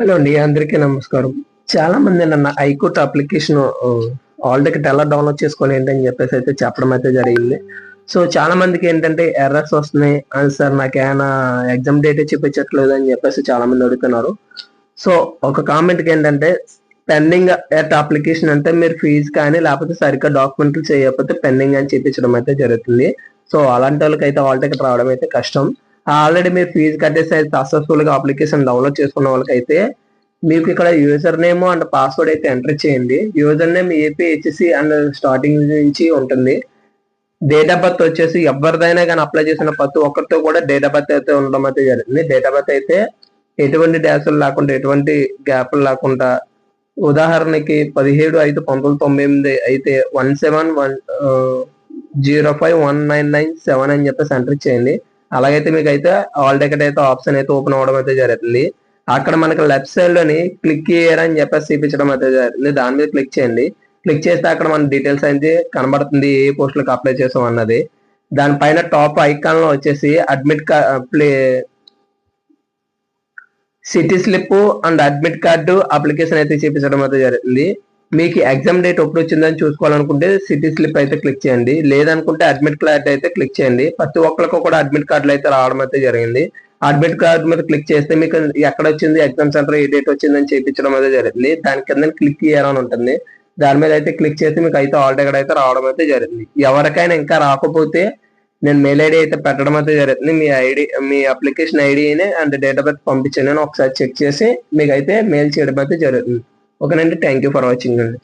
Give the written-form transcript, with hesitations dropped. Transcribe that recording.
Hello అండి, అందరికీ నమస్కారం. చాలా మంది నన్ను ఐకోట్ అప్లికేషన్ ఆల్ టికెట్ ఎలా డౌన్లోడ్ చేసుకోవాలి ఏంటని చెప్పేసి అయితే చెప్పడం అయితే జరిగింది. సో చాలా మందికి ఏంటంటే ఎర్రర్స్ వస్తున్నాయి అండ్ సార్ నాకేమైనా ఎగ్జామ్ డేట్ చూపించట్లేదు అని చెప్పేసి చాలా మంది అడుగుతున్నారు. సో ఒక కామెంట్కి ఏంటంటే పెండింగ్ ఎట్ అప్లికేషన్ అంటే మీరు ఫీజు కానీ లేకపోతే సరిగ్గా డాక్యుమెంట్లు చేయకపోతే పెండింగ్ అని చూపించడం అయితే జరుగుతుంది. సో అలాంటి వాళ్ళకి అయితే ఆల్ టికెట్ రావడం అయితే కష్టం. ఆల్రెడీ మీరు ఫీజు కట్టేసి సక్సెస్ఫుల్ గా అప్లికేషన్ డౌన్లోడ్ చేసుకున్న వాళ్ళకైతే మీకు ఇక్కడ యూజర్ నేమ్ అండ్ పాస్వర్డ్ అయితే ఎంటర్ చేయండి. User name APHC and starting నుంచి ఉంటుంది. డేట్ ఆఫ్ బర్త్ వచ్చేసి ఎవరిదైనా కానీ అప్లై చేసిన ప్రతి ఒక్కరితో కూడా డేట్ ఆఫ్ బర్త్ అయితే ఉండడం అయితే జరుగుతుంది. డేట్ ఆఫ్ బర్త్ అయితే ఎటువంటి డ్యాసులు లేకుండా ఎటువంటి గ్యాప్లు లేకుండా, ఉదాహరణకి 17/5/1998 అయితే 1710519997 అని చెప్పేసి ఎంటర్ చేయండి. అలాగైతే మీకు అయితే ఆల్ టికెట్ అయితే ఆప్షన్ అయితే ఓపెన్ అవ్వడం అయితే జరుగుతుంది. అక్కడ మనకి లెఫ్ట్ సైడ్ లోని క్లిక్ హియర్ అని చెప్పేసి చూపించడం అయితే జరుగుతుంది. దాని మీద క్లిక్ చేయండి. క్లిక్ చేస్తే అక్కడ మన డీటెయిల్స్ అయితే కనబడుతుంది, ఏ పోస్టులకు అప్లై చేసాం అన్నది. దానిపైన టాప్ ఐకాన్ లో వచ్చేసి admit play city slip and admit card application అయితే చూపించడం అయితే జరుగుతుంది. మీకు ఎగ్జామ్ డేట్ ఎప్పుడు వచ్చిందని చూసుకోవాలనుకుంటే సిటీ స్లిప్ అయితే క్లిక్ చేయండి, లేదనుకుంటే అడ్మిట్ కార్డ్ అయితే క్లిక్ చేయండి. ప్రతి ఒక్కరికి కూడా అడ్మిట్ కార్డులు అయితే రావడం అయితే జరిగింది. అడ్మిట్ కార్డు మీద క్లిక్ చేస్తే మీకు ఎక్కడ వచ్చింది, ఎగ్జామ్ సెంటర్ ఏ డేట్ వచ్చిందని చూపించడం అయితే జరుగుతుంది. దాని కింద క్లిక్ చేయాలని ఉంటుంది. దాని మీద అయితే క్లిక్ చేసి మీకు అయితే ఆల్ టికెట్ అయితే రావడం అయితే జరుగుతుంది. ఎవరికైనా ఇంకా రాకపోతే నేను మెయిల్ ఐడి అయితే పెట్టడం అయితే జరుగుతుంది. మీ అప్లికేషన్ ఐడిని అండ్ డేట్ ఆఫ్ బర్త్ పంపించండి, నేను ఒకసారి చెక్ చేసి మీకు అయితే మెయిల్ చేయడం అయితే జరుగుతుంది. ఓకేనండి, థ్యాంక్ యూ ఫర్ వాచింగ్ అండి.